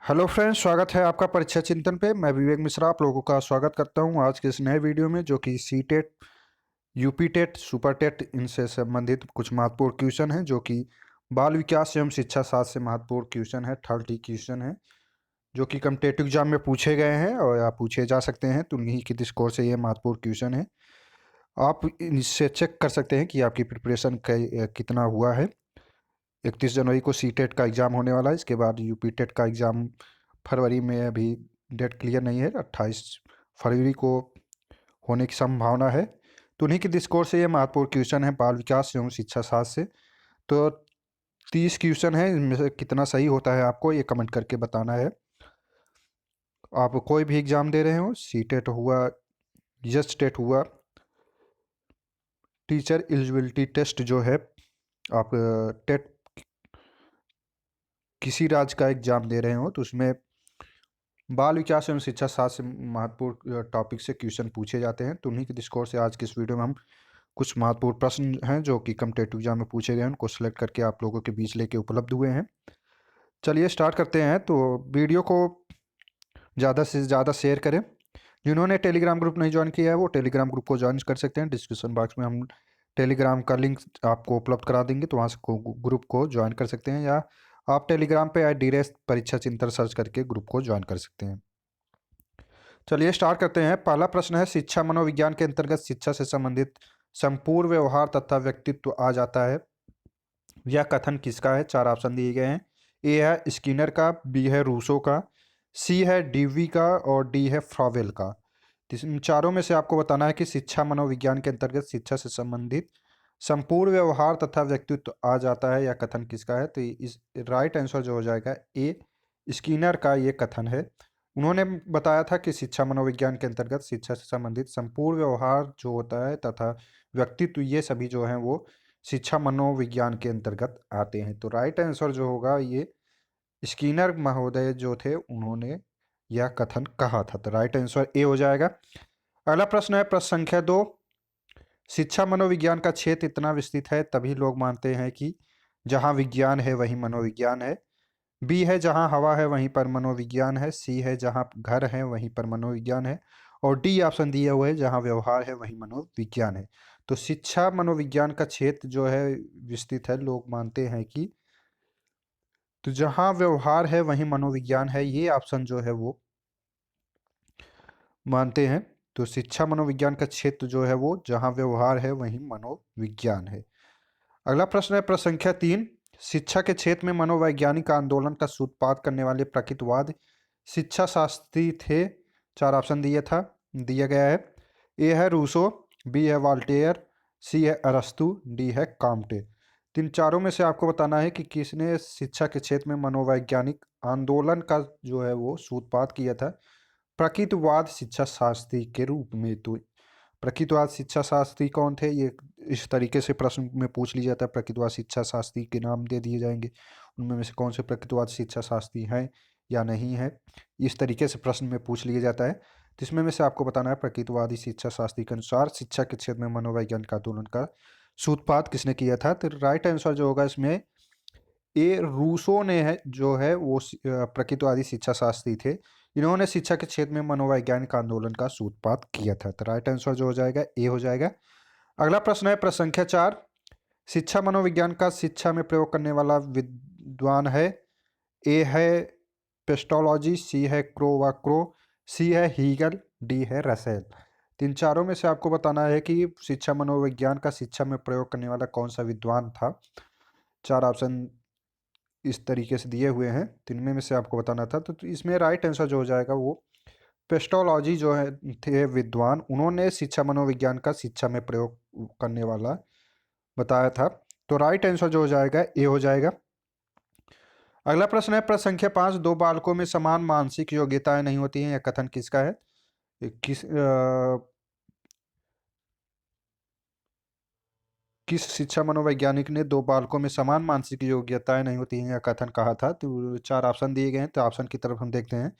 Hello friends, स्वागत है आपका परीक्षा चिंतन पे। मैं विवेक मिश्रा आप लोगों का स्वागत करता हूं आज के इस नए वीडियो में, जो कि C TET, UP TET, super TET इनसे संबंधित कुछ महत्वपूर्ण क्वेश्चन हैं, जो कि बाल विकास एवं शिक्षा शास्त्र से महत्वपूर्ण क्वेश्चन है। 30 क्वेश्चन है जो कि कॉम्पिटेटिव एग्जाम में पूछे गए हैं और या पूछे जा सकते हैं, तो उन्हीं के स्कोर से ये महत्वपूर्ण क्वेश्चन है। आप इससे चेक कर सकते हैं कि आपकी प्रिपरेशन कितना हुआ है। 31 जनवरी को सी टेट का एग्ज़ाम होने वाला है। इसके बाद यूपी टेट का एग्ज़ाम फरवरी में, अभी डेट क्लियर नहीं है, 28 फरवरी को होने की संभावना है। तो उन्हीं के दृष्टिकोण से ये महत्वपूर्ण क्वेश्चन है बाल विकास एवं शिक्षा शास्त्र से। तो 30 क्वेश्चन है, इनमें से कितना सही होता है आपको ये कमेंट करके बताना है। आप कोई भी एग्ज़ाम दे रहे हो, सी टेट हुआ, जस्ट टेट हुआ, टीचर एलिजिबिलिटी टेस्ट जो है, आप टेट किसी राज्य का एग्ज़ाम दे रहे हो, तो उसमें बाल विकास एवं शिक्षा शास्त्र से महत्वपूर्ण टॉपिक से क्वेश्चन पूछे जाते हैं। तो उन्हीं के दृष्टिकोण से आज की इस वीडियो में हम कुछ महत्वपूर्ण प्रश्न हैं जो कि कॉम्पिटेटिव एग्जाम में पूछे गए हैं, उनको सेलेक्ट करके आप लोगों के बीच लेके उपलब्ध हुए हैं। चलिए स्टार्ट करते हैं। तो वीडियो को ज़्यादा से ज़्यादा शेयर करें। जिन्होंने टेलीग्राम ग्रुप नहीं ज्वाइन किया है वो टेलीग्राम ग्रुप को ज्वाइन कर सकते हैं। डिस्क्रिप्शन बॉक्स में हम टेलीग्राम का लिंक आपको उपलब्ध करा देंगे, तो वहाँ से ग्रुप को ज्वाइन कर सकते हैं, या आप टेलीग्राम पे @DRS परीक्षा चिंतन सर्च करके ग्रुप को ज्वाइन कर सकते हैं। चलिए स्टार्ट करते हैं। पहला प्रश्न है, शिक्षा मनोविज्ञान के अंतर्गत शिक्षा से संबंधित संपूर्ण व्यवहार तथा व्यक्तित्व आ जाता है। यह कथन किसका है? 4 ऑप्शन दिए गए हैं। ए है स्किनर का, बी है रूसो का, सी है डीवी का और डी है फ्रॉवेल का। तो इन चारों में से आपको बताना है कि शिक्षा मनोविज्ञान के अंतर्गत शिक्षा से संबंधित संपूर्ण व्यवहार तथा व्यक्तित्व आ जाता है, यह कथन किसका है? तो इस राइट आंसर जो हो जाएगा ए, स्किनर का ये कथन है। उन्होंने बताया था कि शिक्षा मनोविज्ञान के अंतर्गत शिक्षा से संबंधित संपूर्ण व्यवहार जो होता है तथा व्यक्तित्व, ये सभी जो हैं वो शिक्षा मनोविज्ञान के अंतर्गत आते हैं। तो राइट आंसर जो होगा ये स्किनर महोदय जो थे, उन्होंने यह कथन कहा था। तो राइट आंसर ए हो जाएगा। अगला प्रश्न है, प्रश्न संख्या 2, शिक्षा मनोविज्ञान का क्षेत्र इतना विस्तृत है तभी लोग मानते हैं कि जहाँ विज्ञान है वहीं मनोविज्ञान है। बी है जहाँ हवा है वहीं पर मनोविज्ञान है, सी है जहाँ घर है वहीं पर मनोविज्ञान है, और डी ऑप्शन दिया हुआ है जहाँ व्यवहार है वहीं मनोविज्ञान है। तो शिक्षा मनोविज्ञान का क्षेत्र जो है विस्तृत है, लोग मानते हैं कि तो जहाँ व्यवहार है वहीं मनोविज्ञान है, ये ऑप्शन जो है वो मानते हैं। तो शिक्षा मनोविज्ञान का क्षेत्र जो है वो जहाँ व्यवहार है वहीं मनोविज्ञान है। अगला प्रश्न है, प्रश्न संख्या 3, शिक्षा के क्षेत्र में मनोवैज्ञानिक आंदोलन का सूत्रपात करने वाले प्रकृतिवाद शिक्षा शास्त्री थे। 4 ऑप्शन दिया गया है। ए है रूसो, बी है वाल्टेयर, सी है अरस्तु, डी है काम्टे। तीन चारों में से आपको बताना है कि किसने शिक्षा के क्षेत्र में मनोवैज्ञानिक आंदोलन का जो है वो सूत्रपात किया था प्रकृतिवाद शिक्षा शास्त्री के रूप में। तो प्रकृतिवाद शिक्षा शास्त्री कौन थे, ये इस तरीके से प्रश्न में पूछ लिया जाता है। प्रकृतिवाद शिक्षा शास्त्री के नाम दे दिए जाएंगे, उनमें से कौन से प्रकृतिवाद शिक्षा शास्त्री हैं या नहीं है, इस तरीके से प्रश्न में पूछ लिया जाता है। तो इसमें में से आपको बताना है प्रकृतिवादी शिक्षा शास्त्री के अनुसार शिक्षा के क्षेत्र में मनोवैज्ञानिक आंदोलन का सूत्रपात किसने किया था। तो राइट आंसर जो होगा इसमें ए, रूसो ने है जो है वो प्रकृतिवादी शिक्षा शास्त्री थे। इन्होंने शिक्षा के क्षेत्र में मनोवैज्ञानिक आंदोलन का सूत्रपात किया था। तो राइट आंसर जो हो जाएगा ए हो जाएगा। अगला प्रश्न है, प्रश्न संख्या 4, शिक्षा मनोविज्ञान का शिक्षा में प्रयोग करने वाला विद्वान है। ए है पेस्टोलॉजी, सी है क्रो व क्रो, सी है हीगल, डी है रसेल। तीन चारों में से आपको बताना है कि शिक्षा मनोविज्ञान का शिक्षा में प्रयोग करने वाला कौन सा विद्वान था। 4 ऑप्शन इस तरीके से दिए हुए हैं, तीन में से आपको बताना था। तो इसमें राइट आंसर जो हो जाएगा वो पेस्टोलॉजी जो है थे विद्वान, उन्होंने शिक्षा मनोविज्ञान का शिक्षा में प्रयोग करने वाला बताया था। तो राइट आंसर जो हो जाएगा ए हो जाएगा। अगला प्रश्न है, प्रश्न संख्या 5, दो बालकों में समान मानसिक योग्यताएं नहीं होती हैं, यह कथन किसका है? किस शिक्षा मनोवैज्ञानिक ने दो बालकों में समान मानसिक योग्यताएं नहीं होती हैं, यह कथन कहा था? तो 4 ऑप्शन दिए गए हैं, तो ऑप्शन की तरफ हम देखते हैं।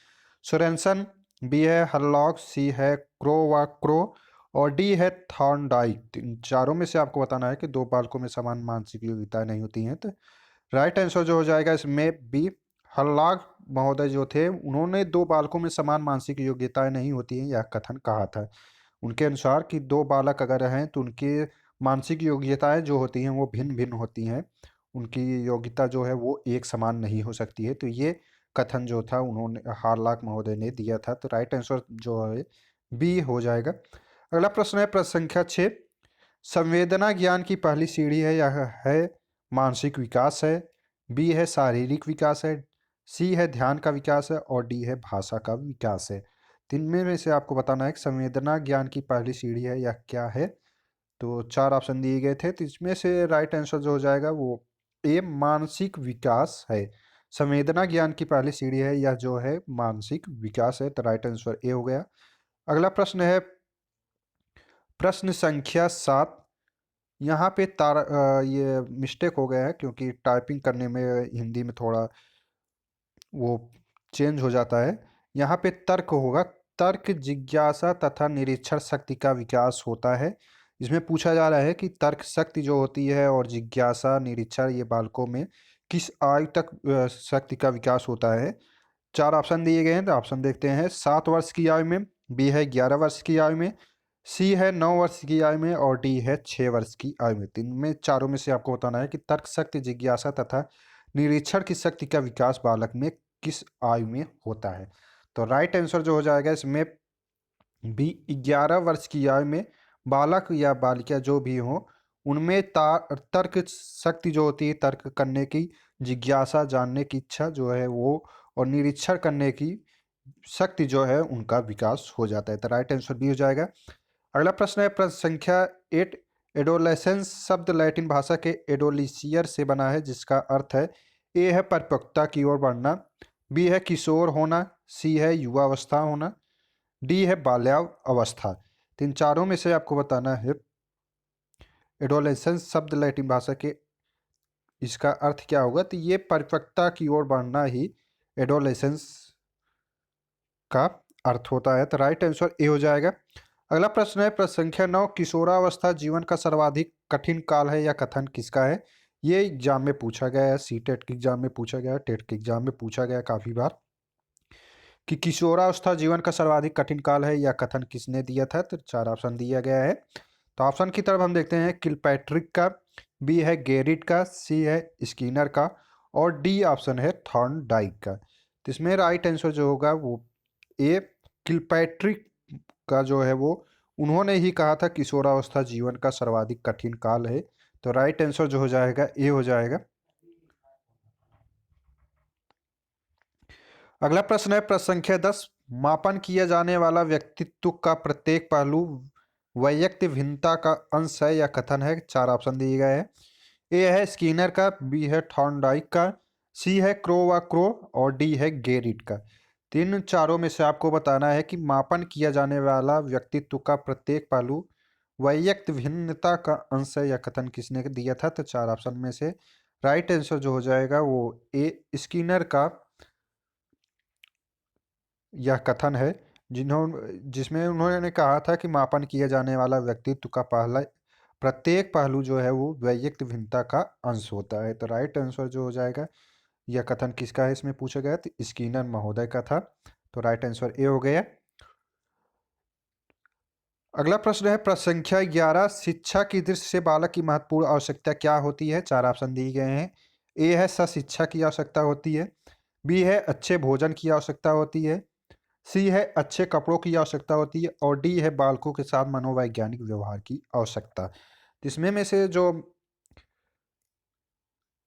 सोरेनसन, बी है हरलॉक, सी है क्रो व क्रो, और डी है थॉर्नडाइक। इन चारों में से आपको बताना है कि दो बालकों में समान मानसिक योग्यताएं नहीं होती हैं। तो राइट आंसर जो हो जाएगा इसमें बी, हरलॉक महोदय जो थे उन्होंने दो बालकों में समान मानसिक योग्यताएं नहीं होती हैं, यह कथन कहा था। उनके अनुसार कि दो बालक अगर हैं तो उनके मानसिक योग्यताएं जो होती हैं वो भिन्न भिन्न होती हैं, उनकी योग्यता जो है वो एक समान नहीं हो सकती है। तो ये कथन जो था उन्होंने हार्लॉक महोदय ने दिया था। तो राइट आंसर जो है बी हो जाएगा। अगला प्रश्न है प्रश्न संख्या 6। संवेदना ज्ञान की पहली सीढ़ी है, यह है मानसिक विकास है, बी है शारीरिक विकास है, सी है ध्यान का विकास है और डी है भाषा का विकास है। तीन में से आपको बताना है कि संवेदना ज्ञान की पहली सीढ़ी है यह क्या है। तो चार ऑप्शन दिए गए थे, तो इसमें से राइट आंसर जो हो जाएगा वो ए मानसिक विकास है। संवेदना ज्ञान की पहली सीढ़ी है यह जो है मानसिक विकास है। तो राइट आंसर ए हो गया। अगला प्रश्न है प्रश्न संख्या 7। यहाँ पे ये मिस्टेक हो गया है क्योंकि टाइपिंग करने में हिंदी में थोड़ा वो चेंज हो जाता है। यहाँ पे तर्क होगा, तर्क जिज्ञासा तथा निरीक्षण शक्ति का विकास होता है। इसमें पूछा जा रहा है कि तर्क शक्ति जो होती है और जिज्ञासा निरीक्षण ये बालकों में किस आयु तक शक्ति का विकास होता है। चार ऑप्शन दिए गए हैं, तो ऑप्शन देखते हैं। 7 वर्ष की आयु में, बी है 11 वर्ष की आयु में, सी है 9 वर्ष की आयु में और डी है 6 वर्ष की आयु में। तीन में चारों में से आपको बताना है कि तर्क शक्ति जिज्ञासा तथा निरीक्षण की शक्ति का विकास बालक में किस आयु में होता है। तो राइट आंसर जो हो जाएगा इसमें बी 11 वर्ष की आयु में बालक या बालिका जो भी हो उनमें तर्क शक्ति जो होती है, तर्क करने की जिज्ञासा, जानने की इच्छा जो है वो और निरीक्षण करने की शक्ति जो है उनका विकास हो जाता है। तो राइट आंसर बी हो जाएगा। अगला प्रश्न है प्रश्न संख्या 8। एडोलेसेंस शब्द लैटिन भाषा के एडोलिसियर से बना है जिसका अर्थ है ए है परिपक्वता की ओर बढ़ना, बी है किशोर होना, सी है युवावस्था होना, डी है बाल्यावस्था। तीन चारों में से आपको बताना है एडोलेसेंस शब्द लैटिन भाषा के इसका अर्थ क्या होगा। तो ये परिपक्वता की ओर बढ़ना ही एडोलेसेंस का अर्थ होता है। तो राइट आंसर ए हो जाएगा। अगला प्रश्न है प्रश्न संख्या 9। किशोरावस्था जीवन का सर्वाधिक कठिन काल है, यह कथन किसका है। ये एग्जाम में पूछा गया है, सी टेट के एग्जाम में पूछा गया है, टेट के एग्जाम में पूछा गया काफ़ी बार कि किशोरावस्था जीवन का सर्वाधिक कठिन काल है, यह कथन किसने दिया था। तो चार ऑप्शन दिया गया है। तो ऑप्शन की तरफ हम देखते हैं किलपैट्रिक का, बी है गेरिट का, सी है स्किनर का और डी ऑप्शन है थॉर्नडाइक का। तो इसमें राइट आंसर जो होगा वो ए किलपैट्रिक का जो है वो उन्होंने ही कहा था किशोरावस्था जीवन का सर्वाधिक कठिन काल है। तो राइट आंसर जो हो जाएगा ए हो जाएगा। अगला प्रश्न है प्रश्न संख्या 10। मापन किया जाने वाला व्यक्तित्व का प्रत्येक पहलू वैयक्तिक भिन्नता का अंश है, या कथन है। चार ऑप्शन दिए गए हैं। ए है स्किनर का, बी है थॉर्नडाइक का, सी है क्रो व क्रो और डी है गेरिट का। तीन चारों में से आपको बताना है कि मापन किया जाने वाला व्यक्तित्व का प्रत्येक पहलू वैयक्तिक भिन्नता का अंश है, या कथन किसने दिया था। तो चार ऑप्शन में से राइट आंसर जो हो जाएगा वो ए स्किनर का यह कथन है, जिसमें उन्होंने कहा था कि मापन किया जाने वाला व्यक्तित्व का पहला प्रत्येक पहलू जो है वो वैयक्तिक भिन्नता का अंश होता है। तो राइट आंसर जो हो जाएगा यह कथन किसका है इसमें पूछा गया, तो स्किनर महोदय का था। तो राइट आंसर ए हो गया। अगला प्रश्न है प्रश्न संख्या 11। शिक्षा की दृष्टि से बालक की महत्वपूर्ण आवश्यकता क्या होती है। चार ऑप्शन दिए गए हैं। ए है शिक्षा की आवश्यकता होती है, बी है अच्छे भोजन की आवश्यकता होती है, सी है अच्छे कपड़ों की आवश्यकता होती है और डी है बालकों के साथ मनोवैज्ञानिक व्यवहार की आवश्यकता। तो इसमें में से जो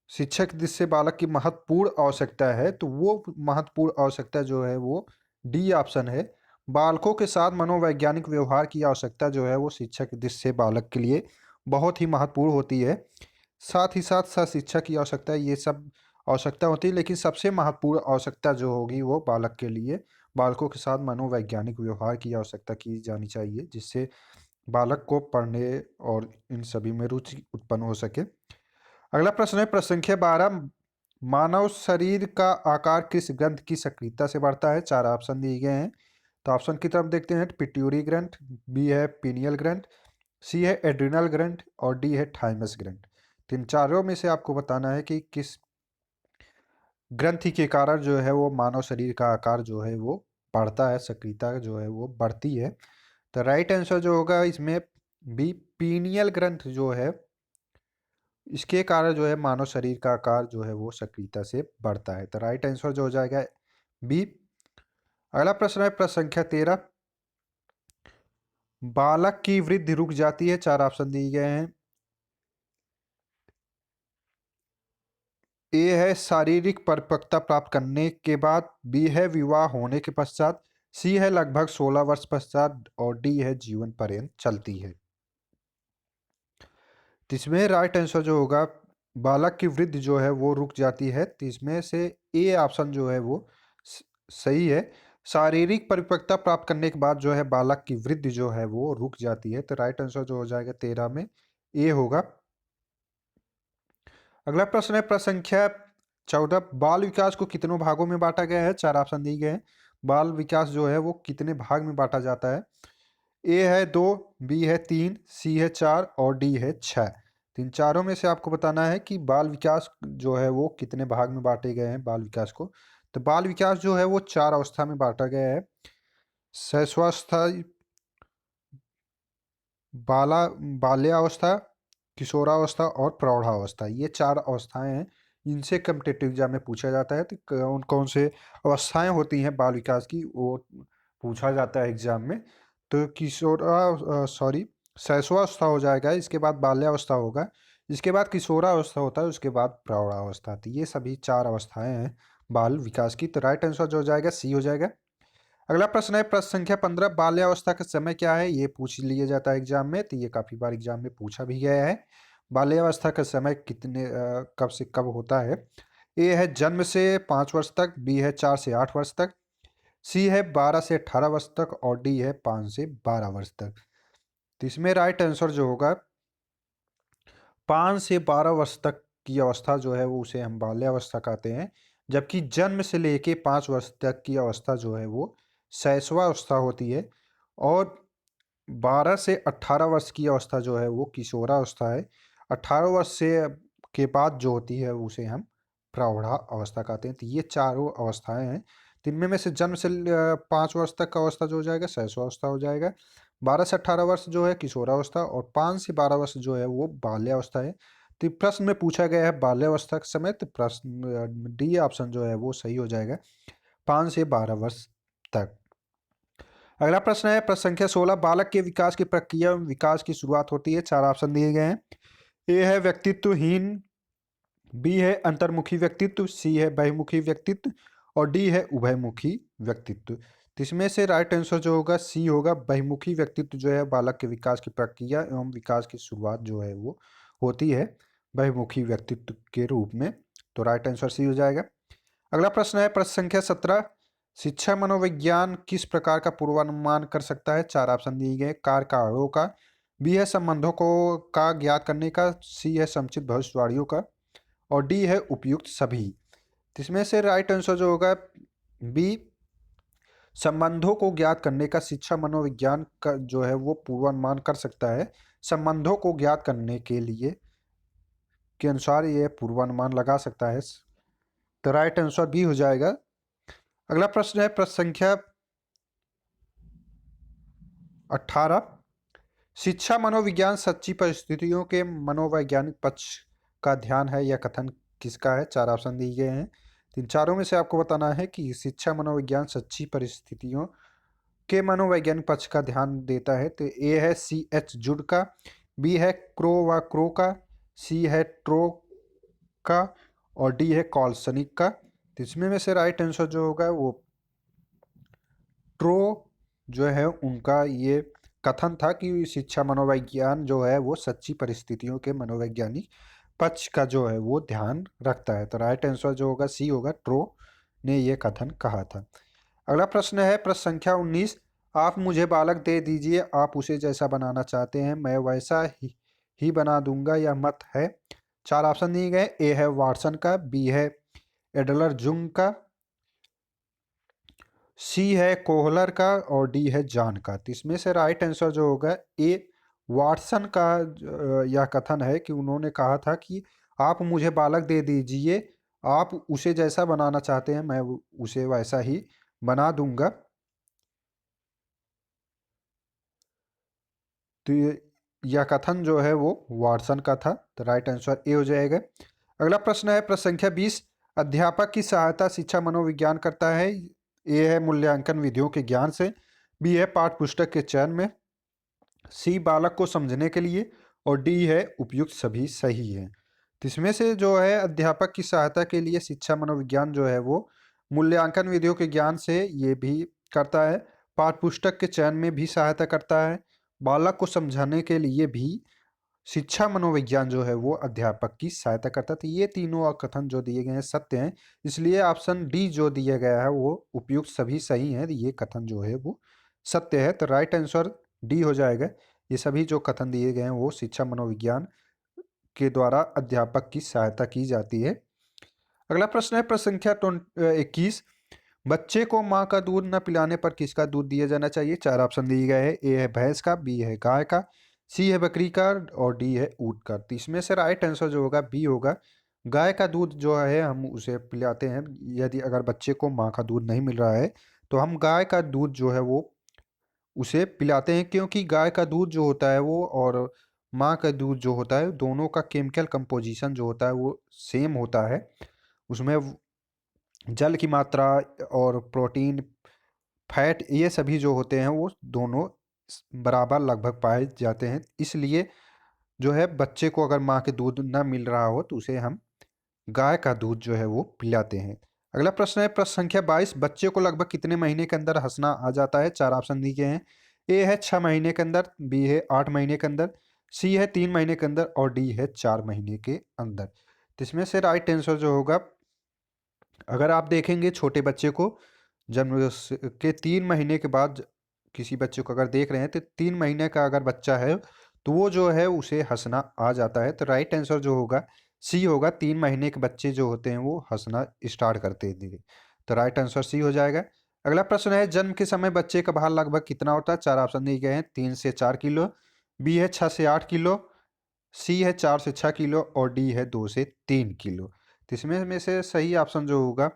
शिक्षक जिससे बालक की महत्वपूर्ण आवश्यकता है तो वो महत्वपूर्ण आवश्यकता जो है वो डी ऑप्शन है। बालकों के साथ मनोवैज्ञानिक व्यवहार की आवश्यकता जो है वो शिक्षक जिससे बालक के लिए बहुत ही महत्वपूर्ण होती है। साथ ही साथ शिक्षा की आवश्यकता ये सब आवश्यकता होती है, लेकिन सबसे महत्वपूर्ण आवश्यकता जो होगी वो बालक के लिए बालकों के साथ मनोवैज्ञानिक व्यवहार की आवश्यकता की जानी चाहिए, जिससे बालक को पढ़ने और इन सभी में रुचि उत्पन्न हो सके। अगला प्रश्न है प्रश्न संख्या 12। मानव शरीर का आकार किस ग्रंथ की सक्रियता से बढ़ता है। चार ऑप्शन दिए गए हैं। तो ऑप्शन की तरफ देखते हैं। पिट्यूरी ग्रंथ, बी है पीनियल ग्रंथ, सी है एड्रिनल ग्रंथ और डी है थाइमस ग्रंथ। तो इन चारों में से आपको बताना है कि किस ग्रंथि के कारण जो है वो मानव शरीर का आकार जो है वो बढ़ता है, सक्रियता जो है वो बढ़ती है। तो राइट आंसर जो होगा इसमें बी, पीनियल ग्रंथ जो है इसके कारण जो है मानव शरीर का आकार जो है वो सक्रियता से बढ़ता है। तो राइट आंसर जो हो जाएगा बी। अगला प्रश्न है प्रश्न संख्या 13। बालक की वृद्धि रुक जाती है, चार ऑप्शन दिए गए हैं। ए है शारीरिक परिपक्वता प्राप्त करने के बाद, बी है विवाह होने के पश्चात, सी है लगभग 16 वर्ष पश्चात और डी है जीवन पर्यंत चलती है। तो इसमें राइट आंसर जो होगा बालक की वृद्धि जो है वो रुक जाती है। तो इसमें से ए ऑप्शन जो है वो सही है। शारीरिक परिपक्वता प्राप्त करने के बाद जो है बालक की वृद्धि जो है वो रुक जाती है। तो राइट आंसर जो हो जाएगा 13 में ए होगा। अगला प्रश्न है प्रश्न संख्या 14। बाल विकास को कितनों भागों में बांटा गया है, चार ऑप्शन दिए गए हैं। बाल विकास जो है वो कितने भाग में बांटा जाता है। ए है 2, बी है 3, सी है 4 और डी है 6। इन चारों में से आपको बताना है कि बाल विकास जो है वो कितने भाग में बांटे गए हैं बाल विकास को। तो बाल विकास जो है वो 4 अवस्था में बांटा गया है। शैशवावस्था, बाल्यावस्था, किशोरावस्था और प्रौढ़ावस्था, ये 4 अवस्थाएं हैं। इनसे कॉम्पिटिटिव एग्जाम में पूछा जाता है। तो कौन कौन से अवस्थाएं होती हैं बाल विकास की वो पूछा जाता है एग्जाम में। तो सॉरी शैशवावस्था हो जाएगा, इसके बाद बाल्यावस्था होगा, इसके बाद किशोरावस्था होता है, उसके बाद प्रौढ़ावस्था। तो ये सभी 4 अवस्थाएं हैं बाल विकास की। तो राइट आंसर जो हो जाएगा सी हो जाएगा। अगला प्रश्न है प्रश्न संख्या 15। बाल्यावस्था का समय क्या है, ये पूछ लिया जाता है एग्जाम में। तो ये काफी बार एग्जाम में पूछा भी गया है। बाल्यावस्था का समय कितने कब से कब होता है। ए है जन्म से 5 वर्ष तक, बी है 4 से 8 वर्ष तक, सी है 12 से 18 वर्ष तक और डी है 5 से 12 वर्ष तक। तो इसमें राइट आंसर जो होगा 5 से 12 वर्ष तक की अवस्था जो है वो उसे हम बाल्यावस्था कहते हैं। जबकि जन्म से लेके 5 वर्ष तक की अवस्था जो है वो शैशवावस्था होती है। और 12 से 18 वर्ष की अवस्था जो है वो किशोरावस्था है। 18 वर्ष से के बाद जो होती है उसे हम प्रौढ़ा अवस्था कहते हैं। तो ये चारों अवस्थाएं हैं। तो इनमें में से जन्म से 5 वर्ष तक का अवस्था जो हो जाएगा शैशवावस्था हो जाएगा। 12 से 18 वर्ष जो है किशोरावस्था और 5 से 12 वर्ष जो है वो बाल्यावस्था है। तो प्रश्न में पूछा गया है बाल्यावस्था का समय। तो प्रश्न डी ऑप्शन जो है वो सही हो जाएगा, 5 से 12 वर्ष तक। अगला प्रश्न है प्रश्न संख्या 16। बालक के विकास की प्रक्रिया में विकास की शुरुआत होती है, चार ऑप्शन दिए गए हैं। ए है व्यक्तित्वहीन, बी है अंतर्मुखी व्यक्तित्व, सी है बहुमुखी व्यक्तित्व और डी है उभयमुखी व्यक्तित्व। तो इसमें से राइट आंसर जो होगा सी होगा, बहुमुखी व्यक्तित्व जो है बालक के विकास की प्रक्रिया एवं विकास की शुरुआत जो है वो होती है बहुमुखी व्यक्तित्व के रूप में। तो राइट आंसर सी हो जाएगा। अगला प्रश्न है प्रश्न संख्या 17। शिक्षा मनोविज्ञान किस प्रकार का पूर्वानुमान कर सकता है, चार ऑप्शन दिए गए। कारणों का, बी है संबंधों को का ज्ञात करने का, सी है समुचित भविष्यवाणियों का और डी है उपयुक्त सभी। तो इसमें से राइट आंसर जो होगा बी, संबंधों को ज्ञात करने का शिक्षा मनोविज्ञान का जो है वो पूर्वानुमान कर सकता है। संबंधों को ज्ञात करने के लिए के अनुसार ये पूर्वानुमान लगा सकता है। तो राइट आंसर बी हो जाएगा। अगला प्रश्न है प्रश्न संख्या 18। शिक्षा मनोविज्ञान सच्ची परिस्थितियों के मनोवैज्ञानिक पक्ष का ध्यान है, यह कथन किसका है, चार ऑप्शन दिए गए हैं। इन चारों में से आपको बताना है कि शिक्षा मनोविज्ञान सच्ची परिस्थितियों के मनोवैज्ञानिक पक्ष का ध्यान देता है। तो ए है सी एच जुड का, बी है क्रो व क्रो का, सी है ट्रो का और डी है कॉल्सनिक का। तो इसमें में से राइट आंसर जो होगा वो ट्रो जो है उनका ये कथन था कि शिक्षा मनोविज्ञान जो है वो सच्ची परिस्थितियों के मनोवैज्ञानिक पक्ष का जो है वो ध्यान रखता है। तो राइट आंसर जो होगा सी होगा, ट्रो ने ये कथन कहा था। अगला प्रश्न है प्रश्न संख्या 19। आप मुझे बालक दे दीजिए, आप उसे जैसा बनाना चाहते हैं मैं वैसा ही बना दूंगा, यह मत है। चार ऑप्शन दिए गए। ए है वाटसन का, बी है एडलर जुंग का, सी है कोहलर का और डी है जॉन का। तो इसमें से राइट आंसर जो होगा ए, वाटसन का यह कथन है कि उन्होंने कहा था कि आप मुझे बालक दे दीजिए, आप उसे जैसा बनाना चाहते हैं मैं उसे वैसा ही बना दूंगा। तो यह कथन जो है वो वाटसन का था। तो राइट आंसर ए हो जाएगा। अगला प्रश्न है प्रश्न संख्या 20। अध्यापक की सहायता शिक्षा मनोविज्ञान करता है। ए है मूल्यांकन विधियों के ज्ञान से, बी है पाठ्य पुस्तक के चयन में, सी बालक को समझने के लिए, और डी है उपयुक्त सभी सही है। तो इसमें से जो है अध्यापक की सहायता के लिए शिक्षा मनोविज्ञान जो है वो मूल्यांकन विधियों के ज्ञान से ये भी करता है, पाठ्य पुस्तक के चयन में भी सहायता करता है, बालक को समझाने के लिए भी शिक्षा मनोविज्ञान जो है वो अध्यापक की सहायता करता है। तो ये तीनों कथन जो दिए गए हैं सत्य हैं, इसलिए ऑप्शन डी जो दिया गया है वो उपयुक्त सभी सही है। ये कथन जो है वो सत्य है। तो राइट आंसर डी हो जाएगा। ये सभी जो कथन दिए गए हैं वो शिक्षा मनोविज्ञान के द्वारा अध्यापक की सहायता की जाती है। अगला प्रश्न है प्रश्न संख्या 21। बच्चे को माँ का दूध न पिलाने पर किसका दूध दिया जाना चाहिए? चार ऑप्शन दिए गए हैं। ए है भैंस का, बी है गाय का, सी है बकरी का, और डी है ऊँट का। तो इसमें से राइट आंसर जो होगा बी होगा। गाय का दूध जो है हम उसे पिलाते हैं। यदि अगर बच्चे को माँ का दूध नहीं मिल रहा है तो हम गाय का दूध जो है वो उसे पिलाते हैं, क्योंकि गाय का दूध जो होता है वो और माँ का दूध जो होता है दोनों का केमिकल कंपोजिशन जो होता है वो सेम होता है। उसमें जल की मात्रा और प्रोटीन, फैट, ये सभी जो होते हैं वो दोनों बराबर लगभग पाए जाते हैं। इसलिए जो है बच्चे को अगर माँ के दूध ना मिल रहा हो तो उसे हम गाय का दूध जो है वो पिलाते हैं। अगला प्रश्न है प्रश्न संख्या 22। बच्चे को लगभग कितने महीने के अंदर हंसना आ जाता है? चार ऑप्शन दिए गए हैं। ए है 6 महीने के अंदर, बी है 8 महीने के अंदर, सी है 3 महीने के अंदर, और डी है 4 महीने के अंदर। तो इसमें से राइट आंसर जो होगा, अगर आप देखेंगे छोटे बच्चे को जन्म के 3 महीने के बाद किसी बच्चे को अगर देख रहे हैं तो 3 महीने का अगर बच्चा है तो वो जो है उसे हंसना आ जाता है। तो राइट आंसर जो होगा सी होगा। 3 महीने के बच्चे जो होते हैं वो हंसना स्टार्ट करते हैं। तो राइट आंसर सी हो जाएगा। अगला प्रश्न है जन्म के समय बच्चे का भार लगभग कितना होता है? चार ऑप्शन दिए गए हैं। 3 से 4 किलो, बी है 6 से 8 किलो, सी है 4 से 6 किलो, और डी है 2 से 3 किलो। तो इसमें में से सही ऑप्शन जो होगा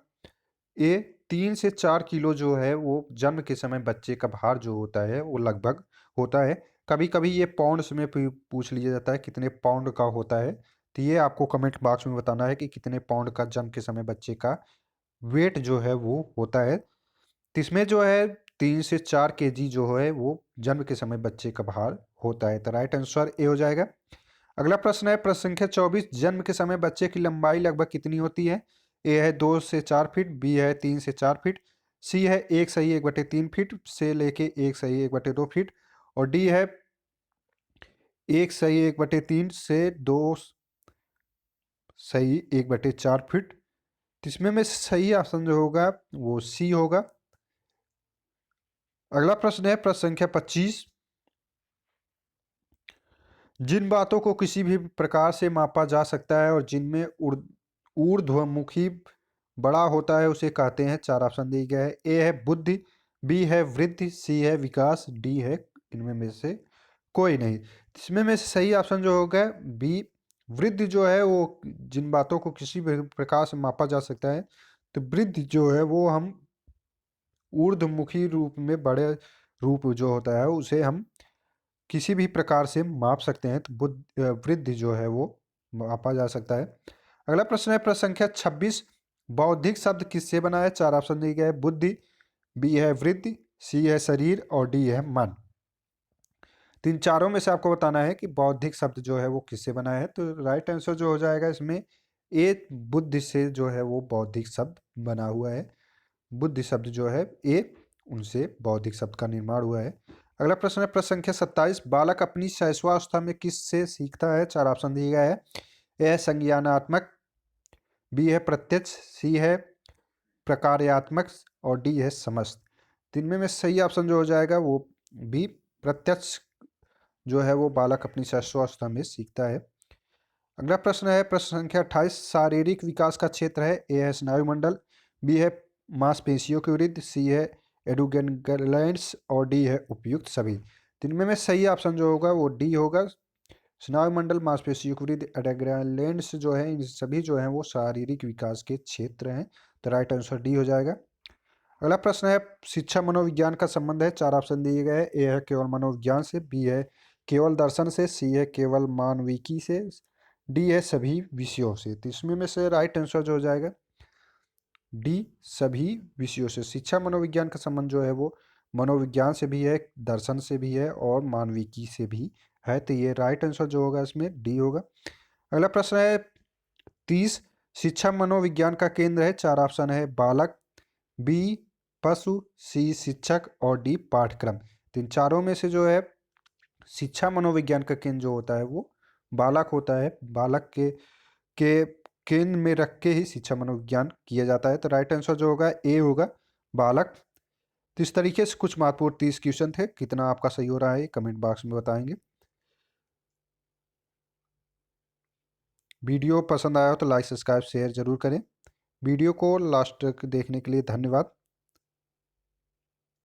ए 3 से 4 किलो जो है वो जन्म के समय बच्चे का भार जो होता है वो लगभग होता है। कभी कभी ये पाउंड्स में पूछ लिया जाता है कितने पाउंड का होता है। तो ये आपको कमेंट बॉक्स में बताना है कि कितने पाउंड का जन्म के समय बच्चे का वेट जो है वो होता है। तो इसमें जो है 3 से 4 केजी जो है वो जन्म के समय बच्चे का भार होता है। तो राइट आंसर ए हो जाएगा। अगला प्रश्न है प्रश्न संख्या 24। जन्म के समय बच्चे की लंबाई लगभग कितनी होती है? ए है 2 से 4 फीट, बी है 3 से 4 फीट, सी है 1 सही 1/3 फीट से लेके 1 सही 1/2 फीट, और डी है 1 सही 1/3 से 2 सही 1/4 फीट। तो इसमें में सही ऑप्शन जो होगा वो सी होगा। अगला प्रश्न है प्रश्न संख्या 25। जिन बातों को किसी भी प्रकार से मापा जा सकता है और जिनमें ऊर्ध्वमुखी बड़ा होता है उसे कहते हैं। चार ऑप्शन दिए गए हैं। ए है बुद्धि, बी है वृद्धि, सी है विकास, डी है इनमें में से कोई नहीं। इसमें में से सही ऑप्शन जो होगा बी वृद्धि जो है वो जिन बातों को किसी भी प्रकार से मापा जा सकता है। तो वृद्धि जो है वो हम ऊर्ध्वमुखी रूप में बड़े रूप जो होता है उसे हम किसी भी प्रकार से माप सकते हैं। तो वृद्धि जो है वो मापा जा सकता है। अगला प्रश्न है प्रश्न संख्या 26। बौद्धिक शब्द किससे बना है? चार ऑप्शन दिए गए हैं। बुद्धि, बी है वृद्धि, सी है शरीर, और डी है मन। तो इन चारों में से आपको बताना है कि बौद्धिक शब्द जो है वो किससे बना है। तो राइट आंसर जो हो जाएगा इसमें ए बुद्धि से जो है वो बौद्धिक शब्द बना हुआ है। बुद्धि शब्द जो है ए उनसे बौद्धिक शब्द का निर्माण हुआ है। अगला प्रश्न है प्रश्न संख्या 27। बालक अपनी शैशवावस्था में किससे सीखता है? चार ऑप्शन दिए गए हैं। ए है संज्ञानात्मक, बी है प्रत्यक्ष, सी है प्रकार्यात्मक, और डी है समस्त। तीन में सही ऑप्शन जो हो जाएगा वो बी प्रत्यक्ष जो है वो बालक अपनी शैशवावस्था में सीखता है। अगला प्रश्न है प्रश्न संख्या 28। शारीरिक विकास का क्षेत्र है। ए है स्नायुमंडल, बी है मांसपेशियों की वृद्धि, सी है एडुगेनगलैंड्स, और डी है उपयुक्त सभी। तो इनमें में सही ऑप्शन जो होगा वो डी होगा। स्नायुमंडल, मांसपेशी, विकृत, एडेग्रालेंड्स जो है, इन सभी जो हैं वो शारीरिक विकास के क्षेत्र हैं। तो राइट आंसर डी हो जाएगा। अगला प्रश्न है, शिक्षा मनोविज्ञान का संबंध है। चार ऑप्शन दिए गए हैं। ए है केवल मनोविज्ञान से, बी है केवल दर्शन से, सी है केवल मानविकी से, डी है सभी विषयों से। तो इसमें में से राइट आंसर जो हो जाएगा डी, सभी विषयों से। शिक्षा मनोविज्ञान का संबंध जो है वो मनोविज्ञान से भी है, दर्शन से भी है और मानविकी से भी है। तो ये राइट आंसर जो होगा इसमें डी होगा। अगला प्रश्न है 30, शिक्षा मनोविज्ञान का केंद्र है। चार ऑप्शन है, बालक, बी पशु, सी शिक्षक और डी पाठ्यक्रम। तो इन चारों में से जो है शिक्षा मनोविज्ञान का केंद्र जो होता है वो बालक होता है। बालक के केंद्र में रख के ही शिक्षा मनोविज्ञान किया जाता है। तो राइट आंसर जो होगा ए होगा, बालक। तो इस तरीके से कुछ महत्वपूर्ण 30 क्वेश्चन थे। कितना आपका सही हो रहा है कमेंट बॉक्स में बताएंगे। वीडियो पसंद आया हो तो लाइक, सब्सक्राइब, शेयर जरूर करें। वीडियो को लास्ट तक देखने के लिए धन्यवाद।